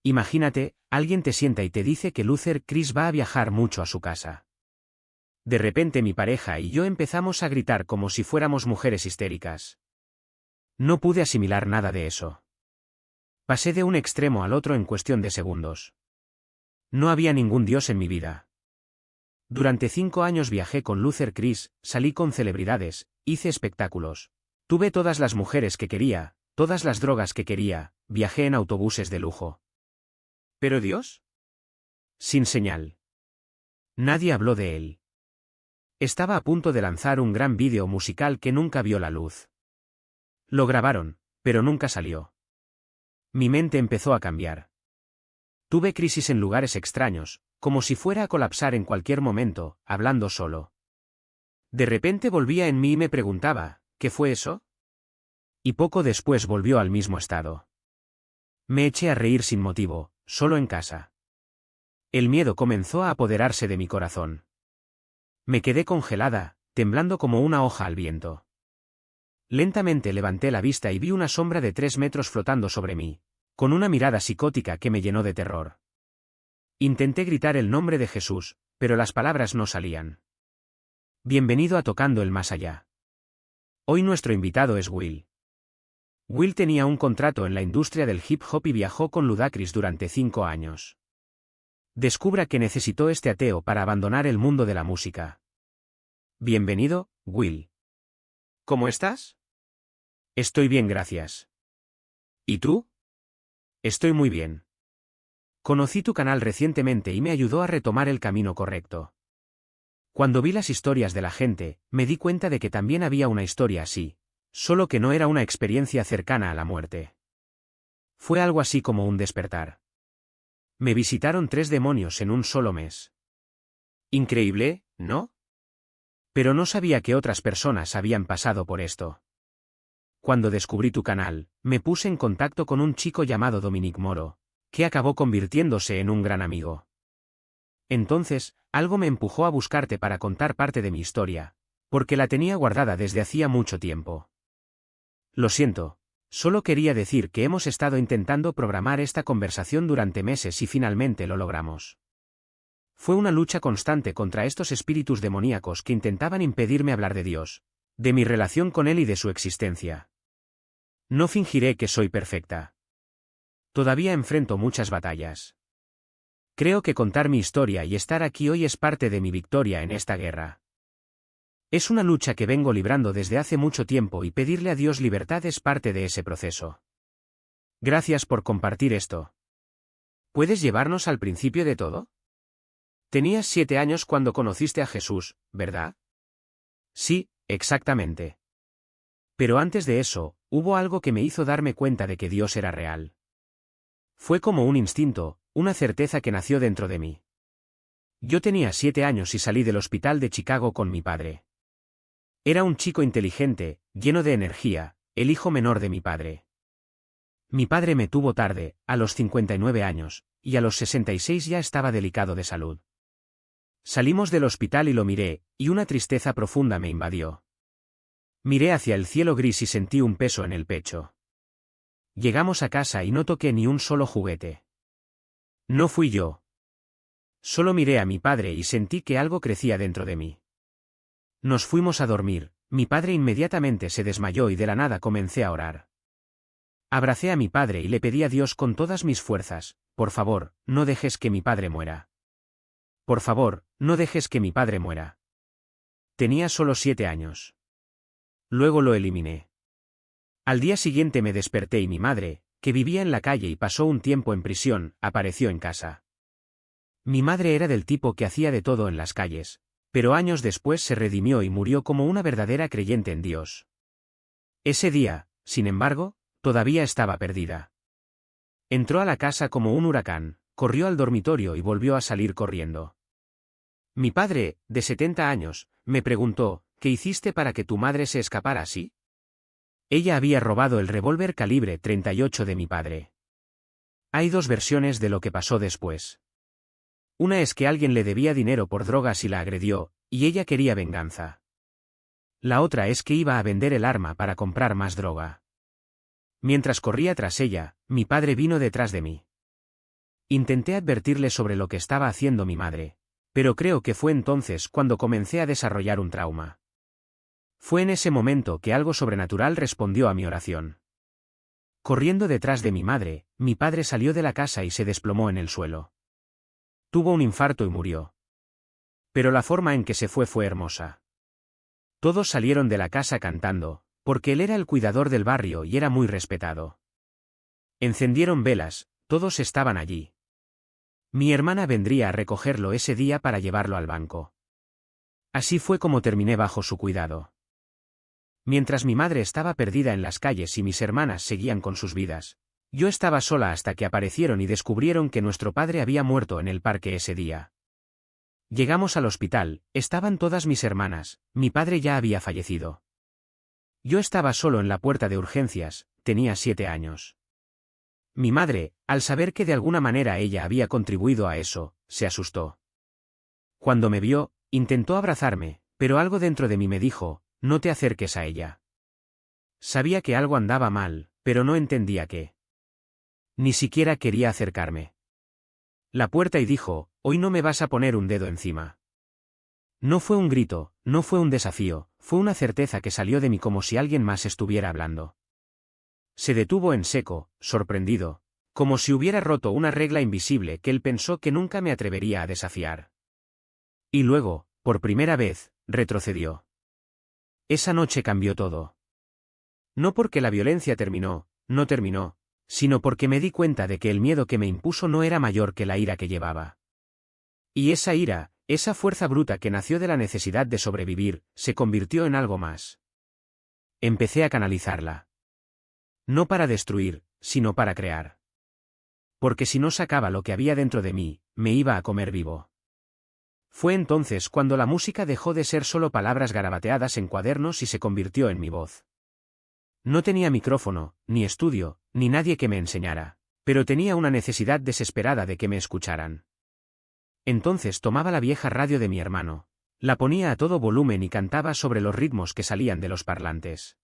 Imagínate, alguien te sienta y te dice que Luther Chris va a viajar mucho a su casa. De repente mi pareja y yo empezamos a gritar como si fuéramos mujeres histéricas. No pude asimilar nada de eso. Pasé de un extremo al otro en cuestión de segundos. No había ningún Dios en mi vida. Durante 5 años viajé con Luther Chris, salí con celebridades, hice espectáculos. Tuve todas las mujeres que quería, todas las drogas que quería, viajé en autobuses de lujo. ¿Pero Dios? Sin señal. Nadie habló de él. Estaba a punto de lanzar un gran vídeo musical que nunca vio la luz. Lo grabaron, pero nunca salió. Mi mente empezó a cambiar. Tuve crisis en lugares extraños, como si fuera a colapsar en cualquier momento, hablando solo. De repente volvía en mí y me preguntaba, ¿qué fue eso? Y poco después volvió al mismo estado. Me eché a reír sin motivo, solo en casa. El miedo comenzó a apoderarse de mi corazón. Me quedé congelada, temblando como una hoja al viento. Lentamente levanté la vista y vi una sombra de 3 metros flotando sobre mí, con una mirada psicótica que me llenó de terror. Intenté gritar el nombre de Jesús, pero las palabras no salían. Bienvenido a Tocando el Más Allá. Hoy nuestro invitado es Will. Will tenía un contrato en la industria del hip hop y viajó con Ludacris durante 5 años. Descubra que necesitó este ateo para abandonar el mundo de la música. Bienvenido, Will. ¿Cómo estás? Estoy bien, gracias. ¿Y tú? Estoy muy bien. Conocí tu canal recientemente y me ayudó a retomar el camino correcto. Cuando vi las historias de la gente, me di cuenta de que también había una historia así, solo que no era una experiencia cercana a la muerte. Fue algo así como un despertar. Me visitaron 3 demonios en un solo mes. Increíble, ¿no? Pero no sabía que otras personas habían pasado por esto. Cuando descubrí tu canal, me puse en contacto con un chico llamado Dominic Moro, que acabó convirtiéndose en un gran amigo. Entonces, algo me empujó a buscarte para contar parte de mi historia, porque la tenía guardada desde hacía mucho tiempo. Lo siento, solo quería decir que hemos estado intentando programar esta conversación durante meses y finalmente lo logramos. Fue una lucha constante contra estos espíritus demoníacos que intentaban impedirme hablar de Dios, de mi relación con Él y de su existencia. No fingiré que soy perfecta. Todavía enfrento muchas batallas. Creo que contar mi historia y estar aquí hoy es parte de mi victoria en esta guerra. Es una lucha que vengo librando desde hace mucho tiempo y pedirle a Dios libertad es parte de ese proceso. Gracias por compartir esto. ¿Puedes llevarnos al principio de todo? Tenías 7 años cuando conociste a Jesús, ¿verdad? Sí, exactamente. Pero antes de eso, hubo algo que me hizo darme cuenta de que Dios era real. Fue como un instinto, una certeza que nació dentro de mí. Yo tenía 7 años y salí del hospital de Chicago con mi padre. Era un chico inteligente, lleno de energía, el hijo menor de mi padre. Mi padre me tuvo tarde, a los 59 años, y a los 66 ya estaba delicado de salud. Salimos del hospital y lo miré, y una tristeza profunda me invadió. Miré hacia el cielo gris y sentí un peso en el pecho. Llegamos a casa y no toqué ni un solo juguete. No fui yo. Solo miré a mi padre y sentí que algo crecía dentro de mí. Nos fuimos a dormir, mi padre inmediatamente se desmayó y de la nada comencé a orar. Abracé a mi padre y le pedí a Dios con todas mis fuerzas, por favor, no dejes que mi padre muera. Por favor, no dejes que mi padre muera. Tenía solo 7 años. Luego lo eliminé. Al día siguiente me desperté y mi madre, que vivía en la calle y pasó un tiempo en prisión, apareció en casa. Mi madre era del tipo que hacía de todo en las calles, pero años después se redimió y murió como una verdadera creyente en Dios. Ese día, sin embargo, todavía estaba perdida. Entró a la casa como un huracán, corrió al dormitorio y volvió a salir corriendo. Mi padre, de 70 años, me preguntó, ¿qué hiciste para que tu madre se escapara así? Ella había robado el revólver calibre 38 de mi padre. Hay 2 versiones de lo que pasó después. Una es que alguien le debía dinero por drogas y la agredió, y ella quería venganza. La otra es que iba a vender el arma para comprar más droga. Mientras corría tras ella, mi padre vino detrás de mí. Intenté advertirle sobre lo que estaba haciendo mi madre, pero creo que fue entonces cuando comencé a desarrollar un trauma. Fue en ese momento que algo sobrenatural respondió a mi oración. Corriendo detrás de mi madre, mi padre salió de la casa y se desplomó en el suelo. Tuvo un infarto y murió. Pero la forma en que se fue hermosa. Todos salieron de la casa cantando, porque él era el cuidador del barrio y era muy respetado. Encendieron velas, todos estaban allí. Mi hermana vendría a recogerlo ese día para llevarlo al banco. Así fue como terminé bajo su cuidado. Mientras mi madre estaba perdida en las calles y mis hermanas seguían con sus vidas, yo estaba sola hasta que aparecieron y descubrieron que nuestro padre había muerto en el parque ese día. Llegamos al hospital, estaban todas mis hermanas, mi padre ya había fallecido. Yo estaba solo en la puerta de urgencias, tenía 7 años. Mi madre, al saber que de alguna manera ella había contribuido a eso, se asustó. Cuando me vio, intentó abrazarme, pero algo dentro de mí me dijo, no te acerques a ella. Sabía que algo andaba mal, pero no entendía qué. Ni siquiera quería acercarme. La puerta y dijo, hoy no me vas a poner un dedo encima. No fue un grito, no fue un desafío, fue una certeza que salió de mí como si alguien más estuviera hablando. Se detuvo en seco, sorprendido, como si hubiera roto una regla invisible que él pensó que nunca me atrevería a desafiar. Y luego, por primera vez, retrocedió. Esa noche cambió todo. No porque la violencia terminó, no terminó, sino porque me di cuenta de que el miedo que me impuso no era mayor que la ira que llevaba. Y esa ira, esa fuerza bruta que nació de la necesidad de sobrevivir, se convirtió en algo más. Empecé a canalizarla. No para destruir, sino para crear. Porque si no sacaba lo que había dentro de mí, me iba a comer vivo. Fue entonces cuando la música dejó de ser solo palabras garabateadas en cuadernos y se convirtió en mi voz. No tenía micrófono, ni estudio, ni nadie que me enseñara, pero tenía una necesidad desesperada de que me escucharan. Entonces tomaba la vieja radio de mi hermano, la ponía a todo volumen y cantaba sobre los ritmos que salían de los parlantes.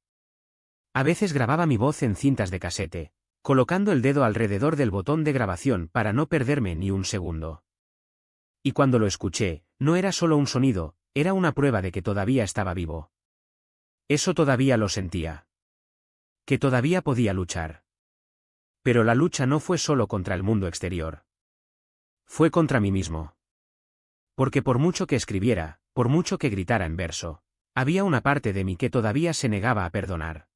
A veces grababa mi voz en cintas de casete, colocando el dedo alrededor del botón de grabación para no perderme ni un segundo. Y cuando lo escuché, no era solo un sonido, era una prueba de que todavía estaba vivo. Eso todavía lo sentía. Que todavía podía luchar. Pero la lucha no fue solo contra el mundo exterior. Fue contra mí mismo. Porque por mucho que escribiera, por mucho que gritara en verso, había una parte de mí que todavía se negaba a perdonar.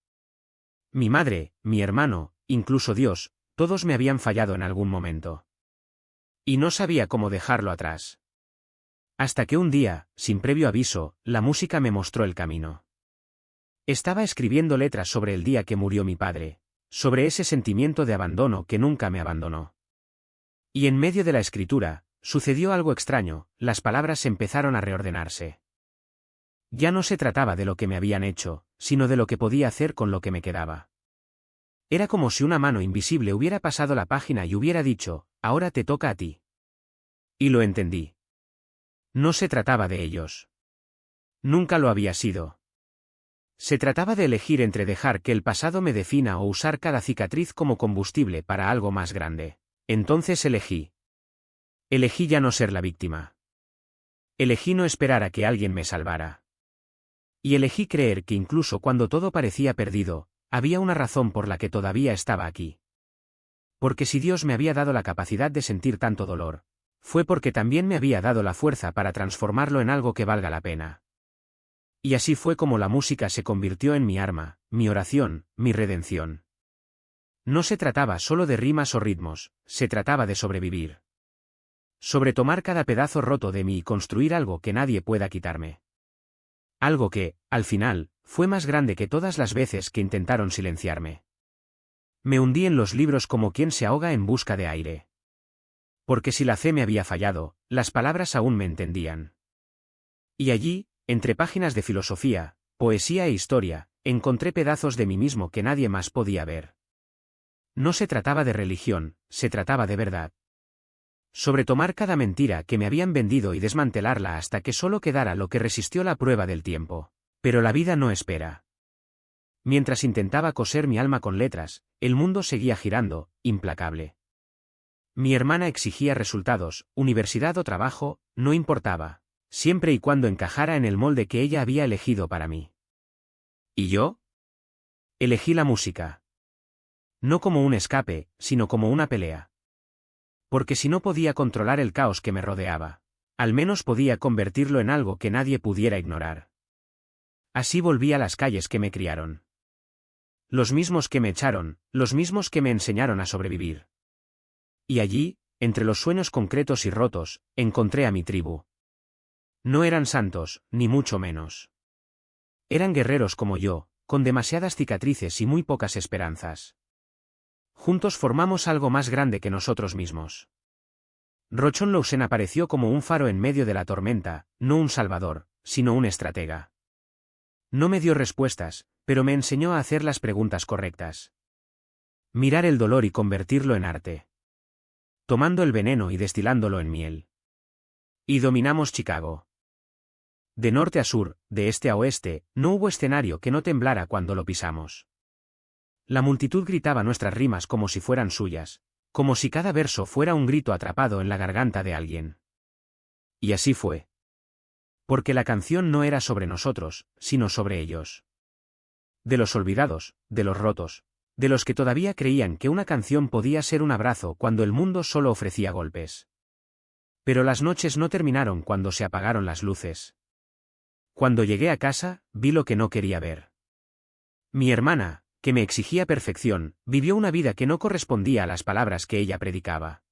Mi madre, mi hermano, incluso Dios, todos me habían fallado en algún momento. Y no sabía cómo dejarlo atrás. Hasta que un día, sin previo aviso, la música me mostró el camino. Estaba escribiendo letras sobre el día que murió mi padre, sobre ese sentimiento de abandono que nunca me abandonó. Y en medio de la escritura, sucedió algo extraño, las palabras empezaron a reordenarse. Ya no se trataba de lo que me habían hecho, sino de lo que podía hacer con lo que me quedaba. Era como si una mano invisible hubiera pasado la página y hubiera dicho, ahora te toca a ti. Y lo entendí. No se trataba de ellos. Nunca lo había sido. Se trataba de elegir entre dejar que el pasado me defina o usar cada cicatriz como combustible para algo más grande. Entonces elegí. Elegí ya no ser la víctima. Elegí no esperar a que alguien me salvara. Y elegí creer que incluso cuando todo parecía perdido, había una razón por la que todavía estaba aquí. Porque si Dios me había dado la capacidad de sentir tanto dolor, fue porque también me había dado la fuerza para transformarlo en algo que valga la pena. Y así fue como la música se convirtió en mi arma, mi oración, mi redención. No se trataba solo de rimas o ritmos, se trataba de sobrevivir. Sobre tomar cada pedazo roto de mí y construir algo que nadie pueda quitarme. Algo que, al final, fue más grande que todas las veces que intentaron silenciarme. Me hundí en los libros como quien se ahoga en busca de aire. Porque si la fe me había fallado, las palabras aún me entendían. Y allí, entre páginas de filosofía, poesía e historia, encontré pedazos de mí mismo que nadie más podía ver. No se trataba de religión, se trataba de verdad. Sobre tomar cada mentira que me habían vendido y desmantelarla hasta que solo quedara lo que resistió la prueba del tiempo. Pero la vida no espera. Mientras intentaba coser mi alma con letras, el mundo seguía girando, implacable. Mi hermana exigía resultados, universidad o trabajo, no importaba, siempre y cuando encajara en el molde que ella había elegido para mí. ¿Y yo? Elegí la música. No como un escape, sino como una pelea. Porque si no podía controlar el caos que me rodeaba, al menos podía convertirlo en algo que nadie pudiera ignorar. Así volví a las calles que me criaron. Los mismos que me echaron, los mismos que me enseñaron a sobrevivir. Y allí, entre los sueños concretos y rotos, encontré a mi tribu. No eran santos, ni mucho menos. Eran guerreros como yo, con demasiadas cicatrices y muy pocas esperanzas. Juntos formamos algo más grande que nosotros mismos. Rochon Lawson apareció como un faro en medio de la tormenta, no un salvador, sino un estratega. No me dio respuestas, pero me enseñó a hacer las preguntas correctas. Mirar el dolor y convertirlo en arte. Tomando el veneno y destilándolo en miel. Y dominamos Chicago. De norte a sur, de este a oeste, no hubo escenario que no temblara cuando lo pisamos. La multitud gritaba nuestras rimas como si fueran suyas, como si cada verso fuera un grito atrapado en la garganta de alguien. Y así fue. Porque la canción no era sobre nosotros, sino sobre ellos. De los olvidados, de los rotos, de los que todavía creían que una canción podía ser un abrazo cuando el mundo solo ofrecía golpes. Pero las noches no terminaron cuando se apagaron las luces. Cuando llegué a casa, vi lo que no quería ver. Mi hermana, que me exigía perfección, vivió una vida que no correspondía a las palabras que ella predicaba.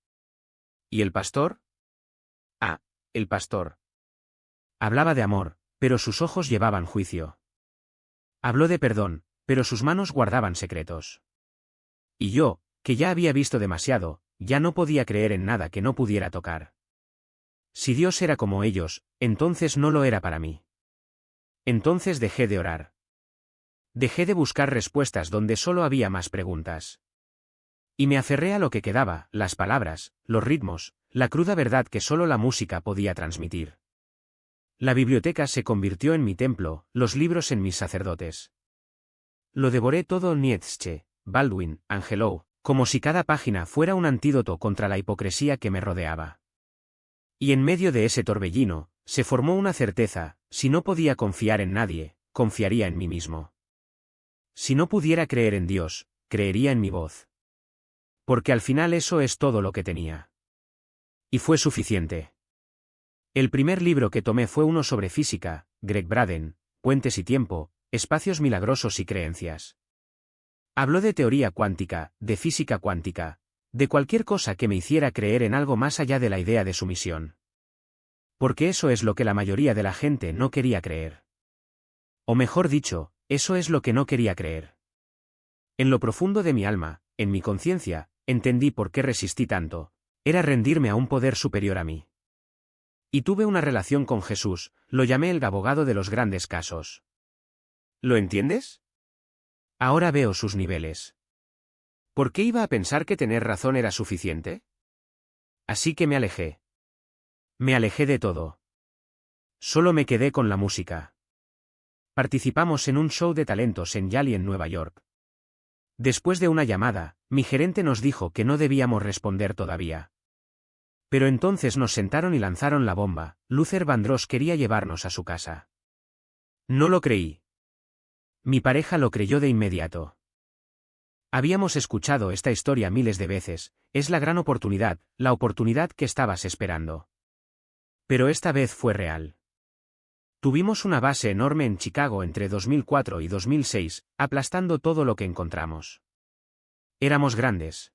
¿Y el pastor? Ah, el pastor. Hablaba de amor, pero sus ojos llevaban juicio. Habló de perdón, pero sus manos guardaban secretos. Y yo, que ya había visto demasiado, ya no podía creer en nada que no pudiera tocar. Si Dios era como ellos, entonces no lo era para mí. Entonces dejé de orar. Dejé de buscar respuestas donde solo había más preguntas. Y me aferré a lo que quedaba, las palabras, los ritmos, la cruda verdad que solo la música podía transmitir. La biblioteca se convirtió en mi templo, los libros en mis sacerdotes. Lo devoré todo: Nietzsche, Baldwin, Angelou, como si cada página fuera un antídoto contra la hipocresía que me rodeaba. Y en medio de ese torbellino, se formó una certeza: si no podía confiar en nadie, confiaría en mí mismo. Si no pudiera creer en Dios, creería en mi voz. Porque al final eso es todo lo que tenía. Y fue suficiente. El primer libro que tomé fue uno sobre física, Greg Braden, Puentes y tiempo, espacios milagrosos y creencias. Habló de teoría cuántica, de física cuántica, de cualquier cosa que me hiciera creer en algo más allá de la idea de su misión. Porque eso es lo que la mayoría de la gente no quería creer. O mejor dicho, eso es lo que no quería creer. En lo profundo de mi alma, en mi conciencia, entendí por qué resistí tanto: era rendirme a un poder superior a mí. Y tuve una relación con Jesús, lo llamé el abogado de los grandes casos. ¿Lo entiendes? Ahora veo sus niveles. ¿Por qué iba a pensar que tener razón era suficiente? Así que me alejé. Me alejé de todo. Solo me quedé con la música. Participamos en un show de talentos en Yale, en Nueva York. Después de una llamada, mi gerente nos dijo que no debíamos responder todavía. Pero entonces nos sentaron y lanzaron la bomba: Luther Vandross quería llevarnos a su casa. No lo creí. Mi pareja lo creyó de inmediato. Habíamos escuchado esta historia miles de veces: es la gran oportunidad, la oportunidad que estabas esperando. Pero esta vez fue real. Tuvimos una base enorme en Chicago entre 2004 y 2006, aplastando todo lo que encontramos. Éramos grandes.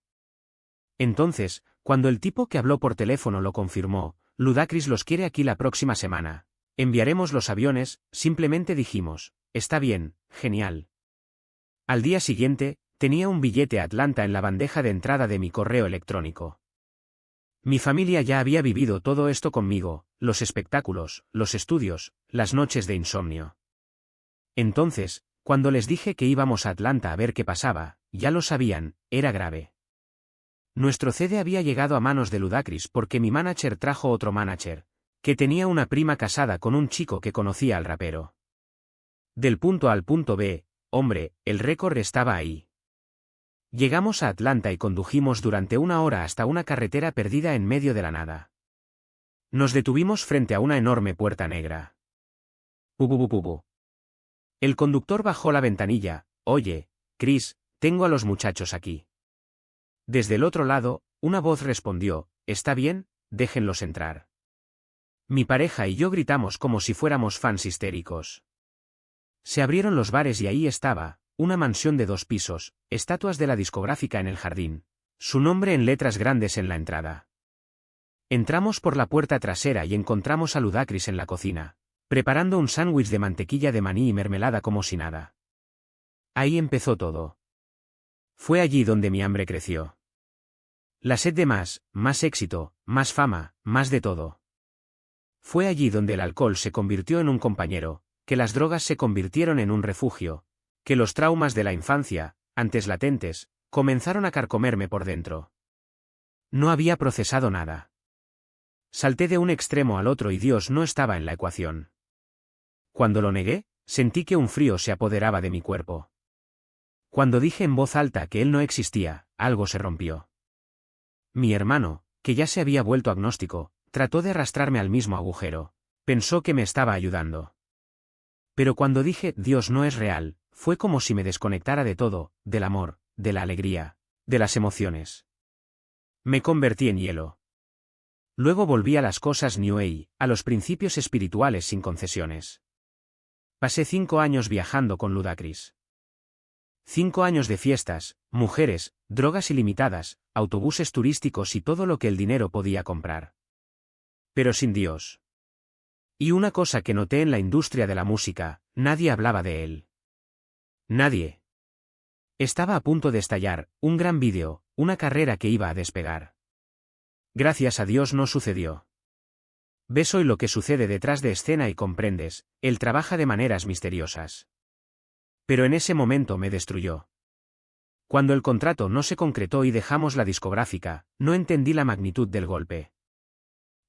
Entonces, cuando el tipo que habló por teléfono lo confirmó: Ludacris los quiere aquí la próxima semana, enviaremos los aviones, simplemente dijimos: está bien, genial. Al día siguiente, tenía un billete a Atlanta en la bandeja de entrada de mi correo electrónico. Mi familia ya había vivido todo esto conmigo: los espectáculos, los estudios, las noches de insomnio. Entonces, cuando les dije que íbamos a Atlanta a ver qué pasaba, ya lo sabían: era grave. Nuestro CD había llegado a manos de Ludacris porque mi manager trajo otro manager, que tenía una prima casada con un chico que conocía al rapero. Del punto A al punto B, hombre, el récord estaba ahí. Llegamos a Atlanta y condujimos durante 1 hora hasta una carretera perdida en medio de la nada. Nos detuvimos frente a una enorme puerta negra. Pubu. El conductor bajó la ventanilla. Oye, Chris, tengo a los muchachos aquí. Desde el otro lado, una voz respondió, está bien, déjenlos entrar. Mi pareja y yo gritamos como si fuéramos fans histéricos. Se abrieron los bares y ahí estaba, una mansión de 2 pisos, estatuas de la discográfica en el jardín, su nombre en letras grandes en la entrada. Entramos por la puerta trasera y encontramos a Ludacris en la cocina, preparando un sándwich de mantequilla de maní y mermelada como si nada. Ahí empezó todo. Fue allí donde mi hambre creció. La sed de más éxito, más fama, más de todo. Fue allí donde el alcohol se convirtió en un compañero, que las drogas se convirtieron en un refugio, que los traumas de la infancia, antes latentes, comenzaron a carcomerme por dentro. No había procesado nada. Salté de un extremo al otro y Dios no estaba en la ecuación. Cuando lo negué, sentí que un frío se apoderaba de mi cuerpo. Cuando dije en voz alta que Él no existía, algo se rompió. Mi hermano, que ya se había vuelto agnóstico, trató de arrastrarme al mismo agujero. Pensó que me estaba ayudando. Pero cuando dije Dios no es real, fue como si me desconectara de todo, del amor, de la alegría, de las emociones. Me convertí en hielo. Luego volví a las cosas New Age, a los principios espirituales sin concesiones. Pasé 5 años viajando con Ludacris. 5 años de fiestas, mujeres, drogas ilimitadas, autobuses turísticos y todo lo que el dinero podía comprar. Pero sin Dios. Y una cosa que noté en la industria de la música, nadie hablaba de Él. Nadie. Estaba a punto de estallar, un gran vídeo, una carrera que iba a despegar. Gracias a Dios no sucedió. Ves hoy lo que sucede detrás de escena y comprendes, Él trabaja de maneras misteriosas. Pero en ese momento me destruyó. Cuando el contrato no se concretó y dejamos la discográfica, no entendí la magnitud del golpe.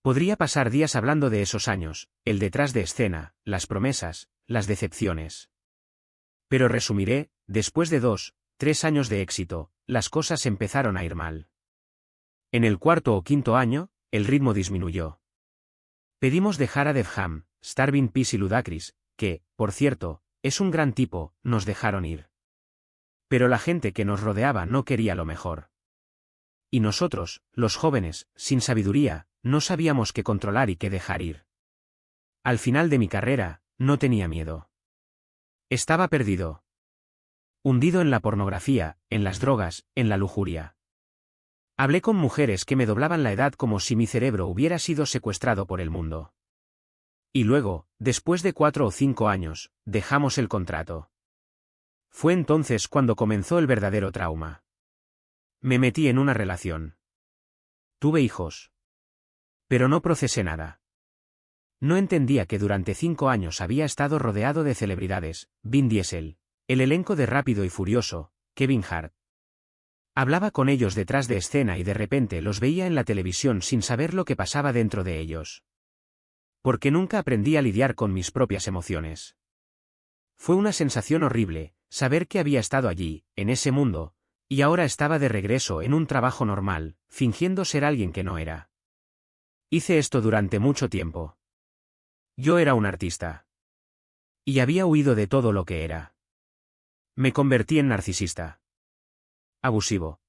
Podría pasar días hablando de esos años, el detrás de escena, las promesas, las decepciones. Pero resumiré, después de 2, 3 años de éxito, las cosas empezaron a ir mal. En el 4º o 5º año, el ritmo disminuyó. Pedimos dejar a Def Jam, Starving Peace y Ludacris, que, por cierto, es un gran tipo, nos dejaron ir. Pero la gente que nos rodeaba no quería lo mejor. Y nosotros, los jóvenes, sin sabiduría, no sabíamos qué controlar y qué dejar ir. Al final de mi carrera, no tenía miedo. Estaba perdido. Hundido en la pornografía, en las drogas, en la lujuria. Hablé con mujeres que me doblaban la edad como si mi cerebro hubiera sido secuestrado por el mundo. Y luego, después de 4 o 5 años, dejamos el contrato. Fue entonces cuando comenzó el verdadero trauma. Me metí en una relación. Tuve hijos. Pero no procesé nada. No entendía que durante 5 años había estado rodeado de celebridades, Vin Diesel, el elenco de Rápido y Furioso, Kevin Hart. Hablaba con ellos detrás de escena y de repente los veía en la televisión sin saber lo que pasaba dentro de ellos. Porque nunca aprendí a lidiar con mis propias emociones. Fue una sensación horrible, saber que había estado allí, en ese mundo, y ahora estaba de regreso en un trabajo normal, fingiendo ser alguien que no era. Hice esto durante mucho tiempo. Yo era un artista. Y había huido de todo lo que era. Me convertí en narcisista. Abusivo.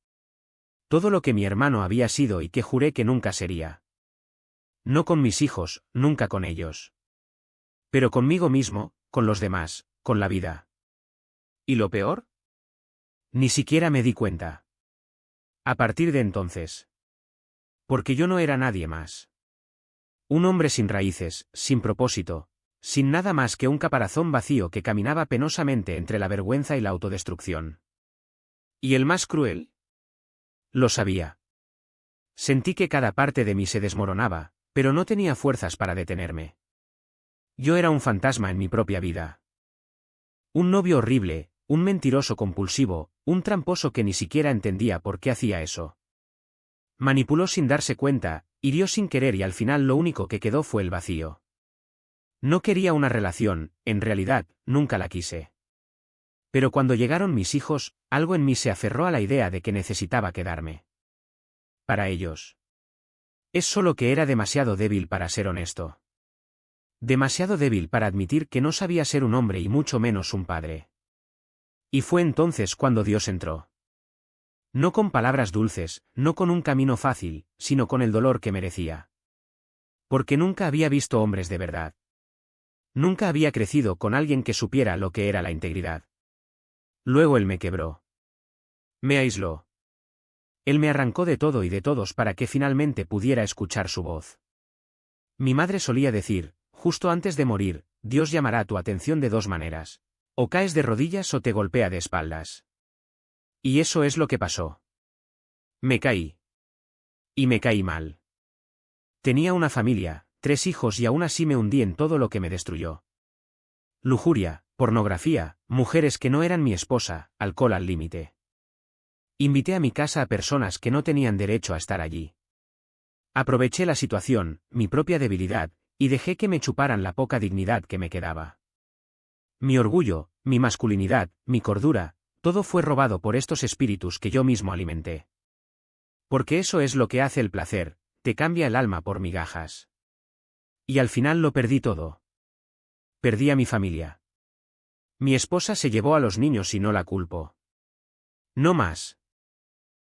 Todo lo que mi hermano había sido y que juré que nunca sería. No con mis hijos, nunca con ellos. Pero conmigo mismo, con los demás, con la vida. ¿Y lo peor? Ni siquiera me di cuenta. A partir de entonces. Porque yo no era nadie más. Un hombre sin raíces, sin propósito, sin nada más que un caparazón vacío que caminaba penosamente entre la vergüenza y la autodestrucción. ¿Y el más cruel? Lo sabía. Sentí que cada parte de mí se desmoronaba, pero no tenía fuerzas para detenerme. Yo era un fantasma en mi propia vida. Un novio horrible, un mentiroso compulsivo, un tramposo que ni siquiera entendía por qué hacía eso. Manipuló sin darse cuenta, hirió sin querer y al final lo único que quedó fue el vacío. No quería una relación, en realidad, nunca la quise. Pero cuando llegaron mis hijos, algo en mí se aferró a la idea de que necesitaba quedarme. Para ellos. Es solo que era demasiado débil para ser honesto. Demasiado débil para admitir que no sabía ser un hombre y mucho menos un padre. Y fue entonces cuando Dios entró. No con palabras dulces, no con un camino fácil, sino con el dolor que merecía. Porque nunca había visto hombres de verdad. Nunca había crecido con alguien que supiera lo que era la integridad. Luego él me quebró. Me aisló. Él me arrancó de todo y de todos para que finalmente pudiera escuchar su voz. Mi madre solía decir, justo antes de morir, Dios llamará tu atención de dos maneras. O caes de rodillas o te golpea de espaldas. Y eso es lo que pasó. Me caí. Y me caí mal. Tenía una familia, 3 hijos y aún así me hundí en todo lo que me destruyó. Lujuria, pornografía, mujeres que no eran mi esposa, alcohol al límite. Invité a mi casa a personas que no tenían derecho a estar allí. Aproveché la situación, mi propia debilidad, y dejé que me chuparan la poca dignidad que me quedaba. Mi orgullo, mi masculinidad, mi cordura, todo fue robado por estos espíritus que yo mismo alimenté. Porque eso es lo que hace el placer, te cambia el alma por migajas. Y al final lo perdí todo. Perdí a mi familia. Mi esposa se llevó a los niños y no la culpo. No más.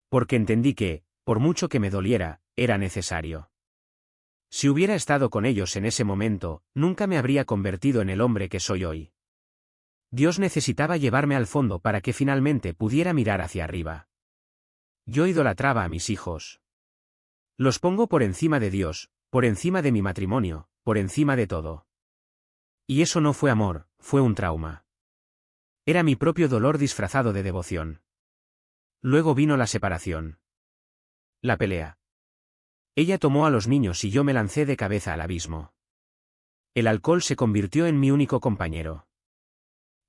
Porque entendí que, por mucho que me doliera, era necesario. Si hubiera estado con ellos en ese momento, nunca me habría convertido en el hombre que soy hoy. Dios necesitaba llevarme al fondo para que finalmente pudiera mirar hacia arriba. Yo idolatraba a mis hijos. Los pongo por encima de Dios, por encima de mi matrimonio, por encima de todo. Y eso no fue amor, fue un trauma. Era mi propio dolor disfrazado de devoción. Luego vino la separación. La pelea. Ella tomó a los niños y yo me lancé de cabeza al abismo. El alcohol se convirtió en mi único compañero.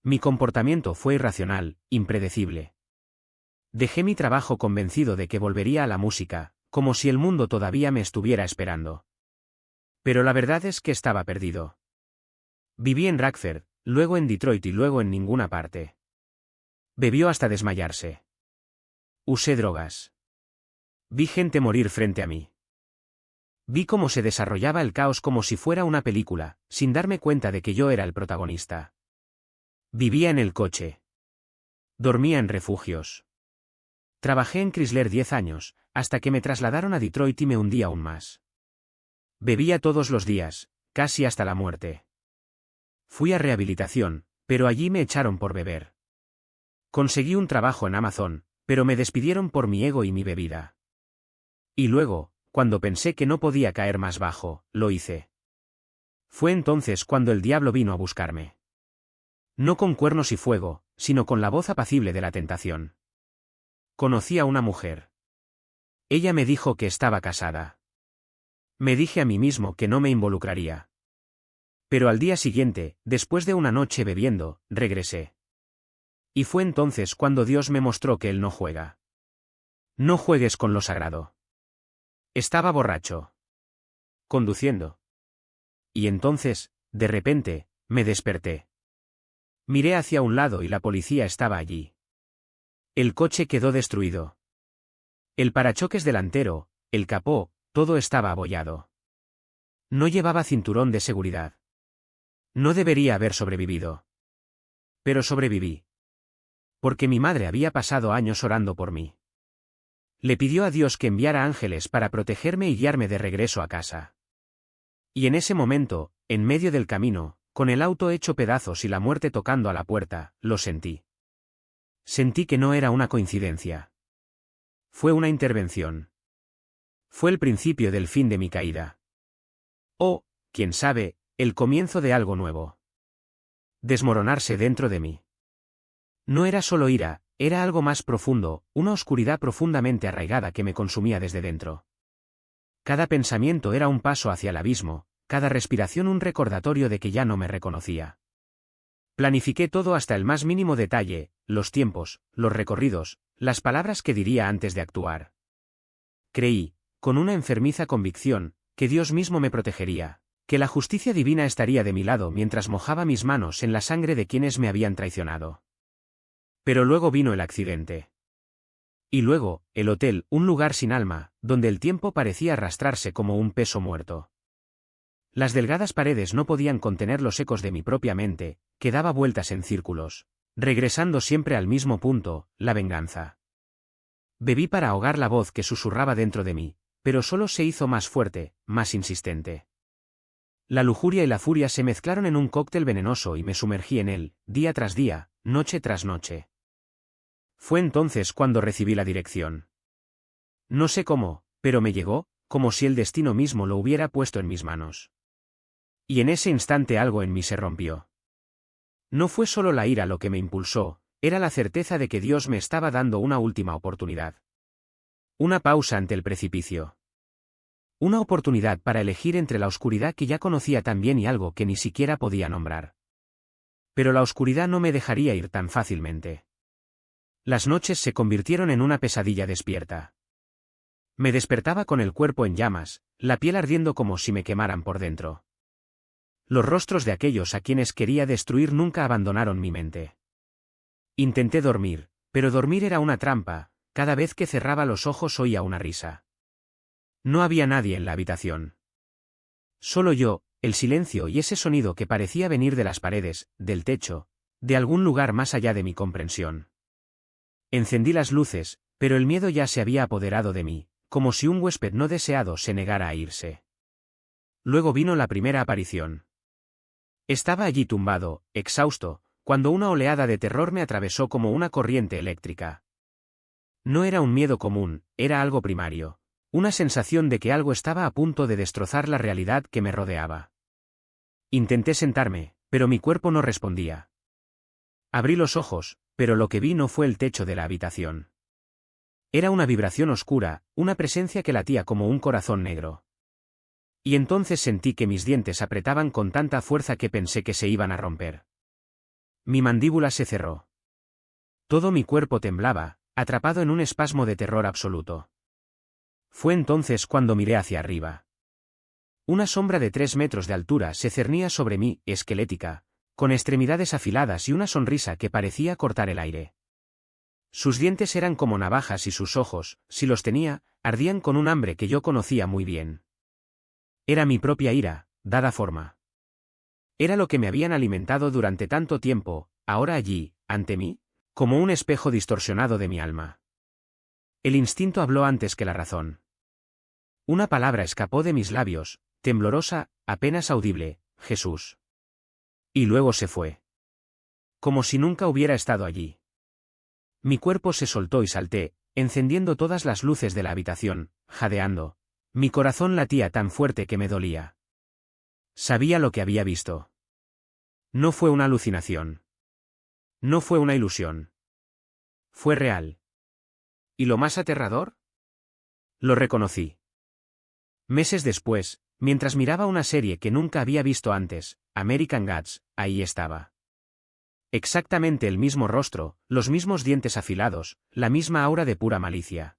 Mi comportamiento fue irracional, impredecible. Dejé mi trabajo convencido de que volvería a la música, como si el mundo todavía me estuviera esperando. Pero la verdad es que estaba perdido. Viví en Radford, luego en Detroit y luego en ninguna parte. Bebió hasta desmayarse. Usé drogas. Vi gente morir frente a mí. Vi cómo se desarrollaba el caos como si fuera una película, sin darme cuenta de que yo era el protagonista. Vivía en el coche. Dormía en refugios. Trabajé en Chrysler 10 años, hasta que me trasladaron a Detroit y me hundí aún más. Bebía todos los días, casi hasta la muerte. Fui a rehabilitación, pero allí me echaron por beber. Conseguí un trabajo en Amazon, pero me despidieron por mi ego y mi bebida. Y luego, cuando pensé que no podía caer más bajo, lo hice. Fue entonces cuando el diablo vino a buscarme. No con cuernos y fuego, sino con la voz apacible de la tentación. Conocí a una mujer. Ella me dijo que estaba casada. Me dije a mí mismo que no me involucraría. Pero al día siguiente, después de una noche bebiendo, regresé. Y fue entonces cuando Dios me mostró que Él no juega. No juegues con lo sagrado. Estaba borracho. Conduciendo. Y entonces, de repente, me desperté. Miré hacia un lado y la policía estaba allí. El coche quedó destruido. El parachoques delantero, el capó, todo estaba abollado. No llevaba cinturón de seguridad. No debería haber sobrevivido. Pero sobreviví. Porque mi madre había pasado años orando por mí. Le pidió a Dios que enviara ángeles para protegerme y guiarme de regreso a casa. Y en ese momento, en medio del camino, con el auto hecho pedazos y la muerte tocando a la puerta, lo sentí. Sentí que no era una coincidencia. Fue una intervención. Fue el principio del fin de mi caída. O, quién sabe, el comienzo de algo nuevo. Desmoronarse dentro de mí. No era solo ira, era algo más profundo, una oscuridad profundamente arraigada que me consumía desde dentro. Cada pensamiento era un paso hacia el abismo, cada respiración un recordatorio de que ya no me reconocía. Planifiqué todo hasta el más mínimo detalle, los tiempos, los recorridos, las palabras que diría antes de actuar. Creí, con una enfermiza convicción, que Dios mismo me protegería, que la justicia divina estaría de mi lado mientras mojaba mis manos en la sangre de quienes me habían traicionado. Pero luego vino el accidente. Y luego, el hotel, un lugar sin alma, donde el tiempo parecía arrastrarse como un peso muerto. Las delgadas paredes no podían contener los ecos de mi propia mente, que daba vueltas en círculos, regresando siempre al mismo punto, la venganza. Bebí para ahogar la voz que susurraba dentro de mí, pero solo se hizo más fuerte, más insistente. La lujuria y la furia se mezclaron en un cóctel venenoso y me sumergí en él, día tras día, noche tras noche. Fue entonces cuando recibí la dirección. No sé cómo, pero me llegó, como si el destino mismo lo hubiera puesto en mis manos. Y en ese instante algo en mí se rompió. No fue solo la ira lo que me impulsó, era la certeza de que Dios me estaba dando una última oportunidad. Una pausa ante el precipicio. Una oportunidad para elegir entre la oscuridad que ya conocía tan bien y algo que ni siquiera podía nombrar. Pero la oscuridad no me dejaría ir tan fácilmente. Las noches se convirtieron en una pesadilla despierta. Me despertaba con el cuerpo en llamas, la piel ardiendo como si me quemaran por dentro. Los rostros de aquellos a quienes quería destruir nunca abandonaron mi mente. Intenté dormir, pero dormir era una trampa, cada vez que cerraba los ojos oía una risa. No había nadie en la habitación. Solo yo, el silencio y ese sonido que parecía venir de las paredes, del techo, de algún lugar más allá de mi comprensión. Encendí las luces, pero el miedo ya se había apoderado de mí, como si un huésped no deseado se negara a irse. Luego vino la primera aparición. Estaba allí tumbado, exhausto, cuando una oleada de terror me atravesó como una corriente eléctrica. No era un miedo común, era algo primario, una sensación de que algo estaba a punto de destrozar la realidad que me rodeaba. Intenté sentarme, pero mi cuerpo no respondía. Abrí los ojos, pero lo que vi no fue el techo de la habitación. Era una vibración oscura, una presencia que latía como un corazón negro. Y entonces sentí que mis dientes apretaban con tanta fuerza que pensé que se iban a romper. Mi mandíbula se cerró. Todo mi cuerpo temblaba, atrapado en un espasmo de terror absoluto. Fue entonces cuando miré hacia arriba. Una sombra de 3 metros de altura se cernía sobre mí, esquelética, con extremidades afiladas y una sonrisa que parecía cortar el aire. Sus dientes eran como navajas y sus ojos, si los tenía, ardían con un hambre que yo conocía muy bien. Era mi propia ira, dada forma. Era lo que me habían alimentado durante tanto tiempo, ahora allí, ante mí, como un espejo distorsionado de mi alma. El instinto habló antes que la razón. Una palabra escapó de mis labios, temblorosa, apenas audible: Jesús. Y luego se fue. Como si nunca hubiera estado allí. Mi cuerpo se soltó y salté, encendiendo todas las luces de la habitación, jadeando. Mi corazón latía tan fuerte que me dolía. Sabía lo que había visto. No fue una alucinación. No fue una ilusión. Fue real. ¿Y lo más aterrador? Lo reconocí. Meses después, mientras miraba una serie que nunca había visto antes, American Gods, ahí estaba. Exactamente el mismo rostro, los mismos dientes afilados, la misma aura de pura malicia.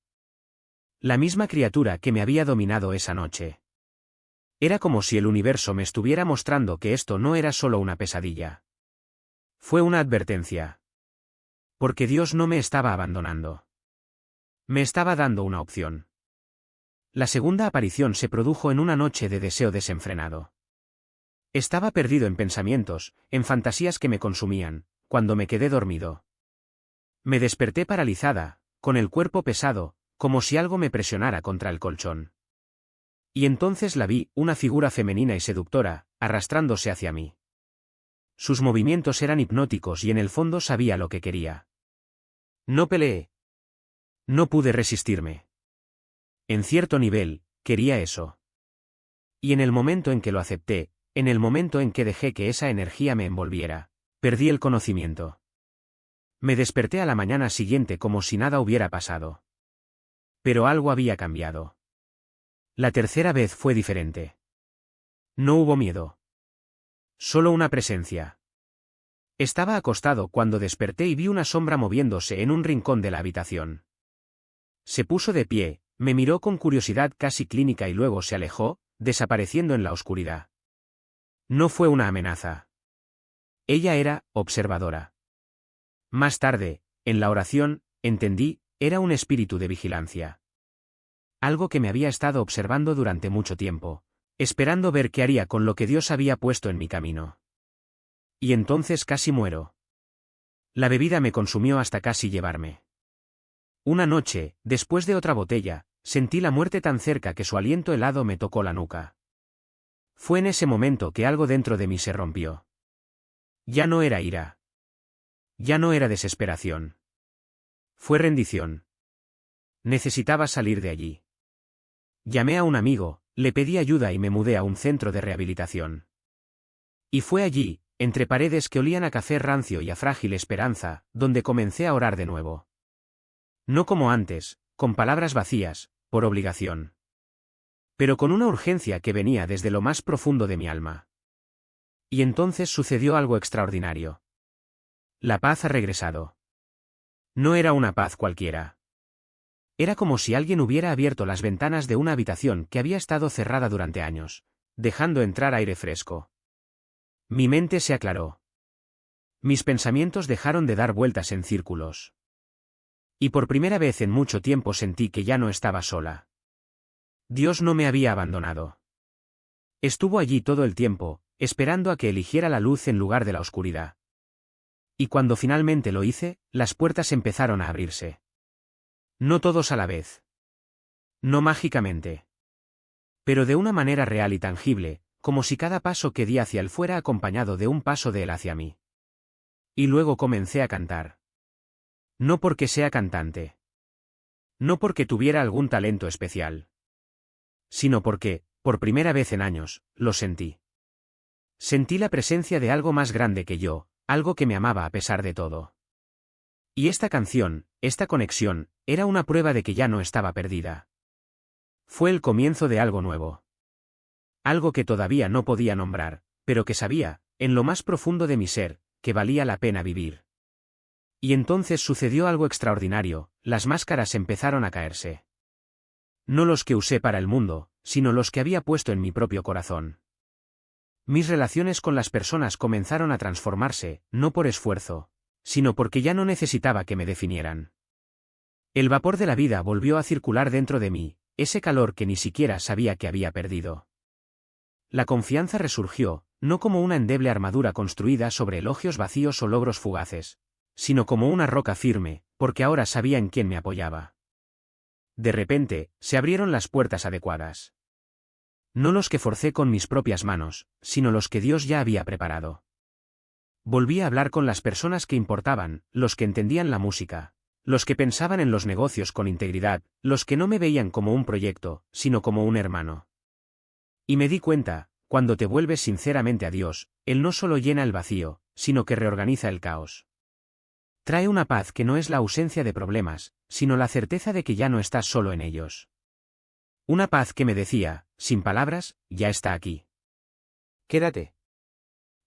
La misma criatura que me había dominado esa noche. Era como si el universo me estuviera mostrando que esto no era solo una pesadilla. Fue una advertencia. Porque Dios no me estaba abandonando. Me estaba dando una opción. La segunda aparición se produjo en una noche de deseo desenfrenado. Estaba perdido en pensamientos, en fantasías que me consumían, cuando me quedé dormido. Me desperté paralizada, con el cuerpo pesado, como si algo me presionara contra el colchón. Y entonces la vi, una figura femenina y seductora, arrastrándose hacia mí. Sus movimientos eran hipnóticos y en el fondo sabía lo que quería. No peleé. No pude resistirme. En cierto nivel, quería eso. Y en el momento en que lo acepté, en el momento en que dejé que esa energía me envolviera, perdí el conocimiento. Me desperté a la mañana siguiente como si nada hubiera pasado. Pero algo había cambiado. La tercera vez fue diferente. No hubo miedo. Solo una presencia. Estaba acostado cuando desperté y vi una sombra moviéndose en un rincón de la habitación. Se puso de pie, me miró con curiosidad casi clínica y luego se alejó, desapareciendo en la oscuridad. No fue una amenaza. Ella era observadora. Más tarde, En la oración, entendí, era un espíritu de vigilancia. Algo que me había estado observando durante mucho tiempo, esperando ver qué haría con lo que Dios había puesto en mi camino. Y entonces casi muero. La bebida me consumió hasta casi llevarme. Una noche, después de otra botella, sentí la muerte tan cerca que su aliento helado me tocó la nuca. Fue en ese momento que algo dentro de mí se rompió. Ya no era ira. Ya no era desesperación. Fue rendición. Necesitaba salir de allí. Llamé a un amigo, le pedí ayuda y me mudé a un centro de rehabilitación. Y fue allí, entre paredes que olían a café rancio y a frágil esperanza, donde comencé a orar de nuevo. No como antes, con palabras vacías, por obligación. Pero con una urgencia que venía desde lo más profundo de mi alma. Y entonces sucedió algo extraordinario. La paz ha regresado. No era una paz cualquiera. Era como si alguien hubiera abierto las ventanas de una habitación que había estado cerrada durante años, dejando entrar aire fresco. Mi mente se aclaró. Mis pensamientos dejaron de dar vueltas en círculos. Y por primera vez en mucho tiempo sentí que ya no estaba sola. Dios no me había abandonado. Estuvo allí todo el tiempo, esperando a que eligiera la luz en lugar de la oscuridad. Y cuando finalmente lo hice, las puertas empezaron a abrirse. No todos a la vez. No mágicamente. Pero de una manera real y tangible, como si cada paso que di hacia él fuera acompañado de un paso de él hacia mí. Y luego comencé a cantar. No porque sea cantante. No porque tuviera algún talento especial. Sino porque, por primera vez en años, lo sentí. Sentí la presencia de algo más grande que yo, algo que me amaba a pesar de todo. Y esta canción, esta conexión, era una prueba de que ya no estaba perdida. Fue el comienzo de algo nuevo. Algo que todavía no podía nombrar, pero que sabía, en lo más profundo de mi ser, que valía la pena vivir. Y entonces sucedió algo extraordinario, las máscaras empezaron a caerse. No los que usé para el mundo, sino los que había puesto en mi propio corazón. Mis relaciones con las personas comenzaron a transformarse, no por esfuerzo, sino porque ya no necesitaba que me definieran. El vapor de la vida volvió a circular dentro de mí, ese calor que ni siquiera sabía que había perdido. La confianza resurgió, no como una endeble armadura construida sobre elogios vacíos o logros fugaces, sino como una roca firme, porque ahora sabía en quién me apoyaba. De repente, se abrieron las puertas adecuadas. No los que forcé con mis propias manos, sino los que Dios ya había preparado. Volví a hablar con las personas que importaban, los que entendían la música, los que pensaban en los negocios con integridad, los que no me veían como un proyecto, sino como un hermano. Y me di cuenta, cuando te vuelves sinceramente a Dios, Él no solo llena el vacío, sino que reorganiza el caos. Trae una paz que no es la ausencia de problemas, sino la certeza de que ya no estás solo en ellos. Una paz que me decía, sin palabras, ya está aquí. Quédate.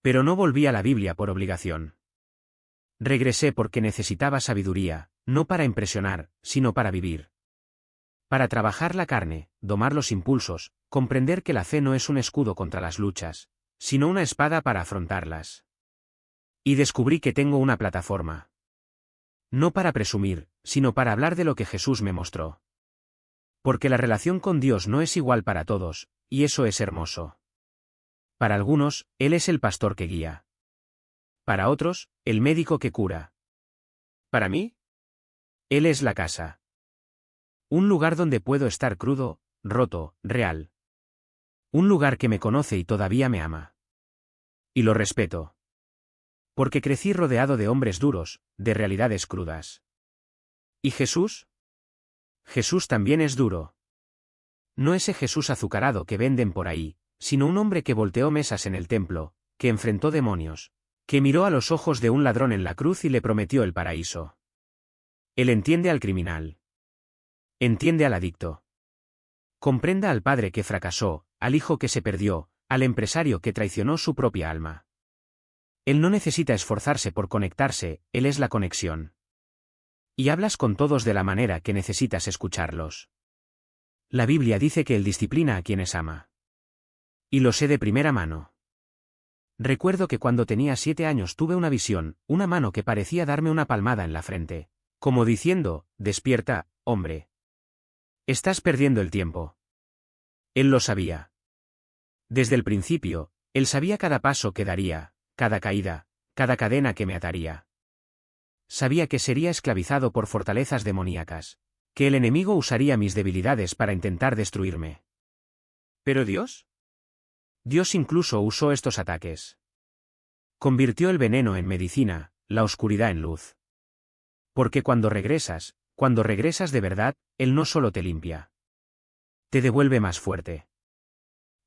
Pero no volví a la Biblia por obligación. Regresé porque necesitaba sabiduría, no para impresionar, sino para vivir. Para trabajar la carne, domar los impulsos, comprender que la fe no es un escudo contra las luchas, sino una espada para afrontarlas. Y descubrí que tengo una plataforma. No para presumir, sino para hablar de lo que Jesús me mostró. Porque la relación con Dios no es igual para todos, y eso es hermoso. Para algunos, Él es el pastor que guía. Para otros, el médico que cura. Para mí, Él es la casa. Un lugar donde puedo estar crudo, roto, real. Un lugar que me conoce y todavía me ama. Y lo respeto. Porque crecí rodeado de hombres duros, de realidades crudas. ¿Y Jesús? Jesús también es duro. No ese Jesús azucarado que venden por ahí, sino un hombre que volteó mesas en el templo, que enfrentó demonios, que miró a los ojos de un ladrón en la cruz y le prometió el paraíso. Él entiende al criminal. Entiende al adicto. Comprenda al padre que fracasó, al hijo que se perdió, al empresario que traicionó su propia alma. Él no necesita esforzarse por conectarse, Él es la conexión. Y hablas con todos de la manera que necesitas escucharlos. La Biblia dice que Él disciplina a quienes ama. Y lo sé de primera mano. Recuerdo que cuando tenía 7 años tuve una visión, una mano que parecía darme una palmada en la frente. Como diciendo, despierta, hombre. Estás perdiendo el tiempo. Él lo sabía. Desde el principio, él sabía cada paso que daría, cada caída, cada cadena que me ataría. Sabía que sería esclavizado por fortalezas demoníacas, que el enemigo usaría mis debilidades para intentar destruirme. ¿Pero Dios? Dios incluso usó estos ataques. Convirtió el veneno en medicina, la oscuridad en luz. Porque cuando regresas de verdad, Él no solo te limpia. Te devuelve más fuerte.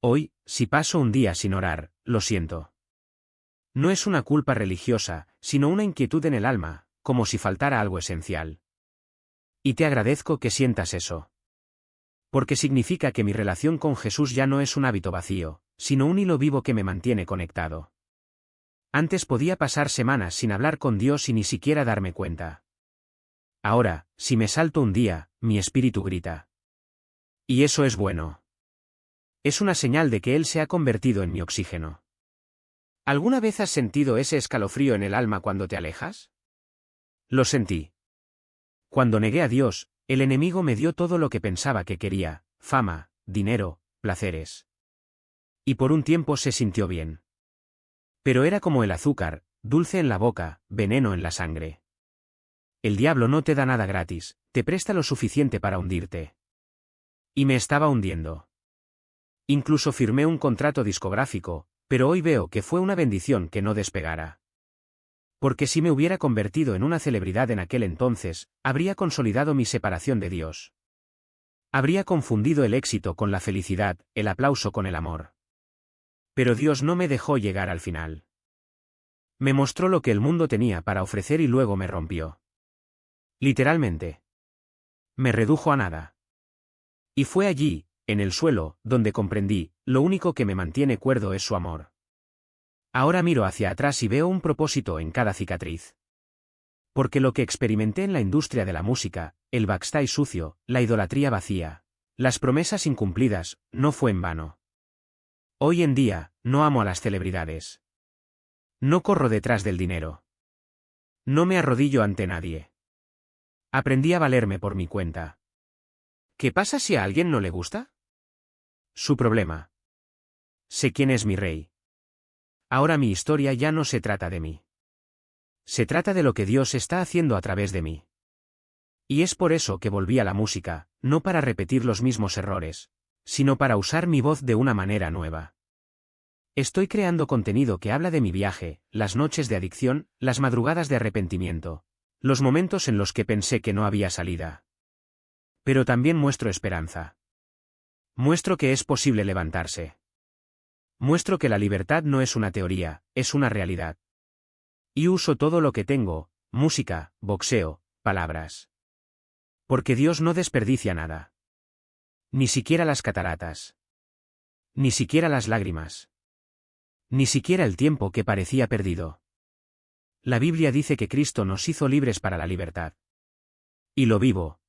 Hoy, si paso un día sin orar, lo siento. No es una culpa religiosa, sino una inquietud en el alma, como si faltara algo esencial. Y te agradezco que sientas eso. Porque significa que mi relación con Jesús ya no es un hábito vacío, sino un hilo vivo que me mantiene conectado. Antes podía pasar semanas sin hablar con Dios y ni siquiera darme cuenta. Ahora, si me salto un día, mi espíritu grita. Y eso es bueno. Es una señal de que Él se ha convertido en mi oxígeno. ¿Alguna vez has sentido ese escalofrío en el alma cuando te alejas? Lo sentí. Cuando negué a Dios, el enemigo me dio todo lo que pensaba que quería, fama, dinero, placeres. Y por un tiempo se sintió bien. Pero era como el azúcar, dulce en la boca, veneno en la sangre. El diablo no te da nada gratis, te presta lo suficiente para hundirte. Y me estaba hundiendo. Incluso firmé un contrato discográfico, pero hoy veo que fue una bendición que no despegara. Porque si me hubiera convertido en una celebridad en aquel entonces, habría consolidado mi separación de Dios. Habría confundido el éxito con la felicidad, el aplauso con el amor. Pero Dios no me dejó llegar al final. Me mostró lo que el mundo tenía para ofrecer y luego me rompió. Literalmente. Me redujo a nada. Y fue allí, en el suelo, donde comprendí, lo único que me mantiene cuerdo es su amor. Ahora miro hacia atrás y veo un propósito en cada cicatriz. Porque lo que experimenté en la industria de la música, el backstage sucio, la idolatría vacía, las promesas incumplidas, no fue en vano. Hoy en día, no amo a las celebridades. No corro detrás del dinero. No me arrodillo ante nadie. Aprendí a valerme por mi cuenta. ¿Qué pasa si a alguien no le gusta? Su problema. Sé quién es mi rey. Ahora mi historia ya no se trata de mí. Se trata de lo que Dios está haciendo a través de mí. Y es por eso que volví a la música, no para repetir los mismos errores, sino para usar mi voz de una manera nueva. Estoy creando contenido que habla de mi viaje, las noches de adicción, las madrugadas de arrepentimiento, los momentos en los que pensé que no había salida. Pero también muestro esperanza. Muestro que es posible levantarse. Muestro que la libertad no es una teoría, es una realidad. Y uso todo lo que tengo, música, boxeo, palabras. Porque Dios no desperdicia nada. Ni siquiera las cataratas. Ni siquiera las lágrimas. Ni siquiera el tiempo que parecía perdido. La Biblia dice que Cristo nos hizo libres para la libertad. Y lo vivo,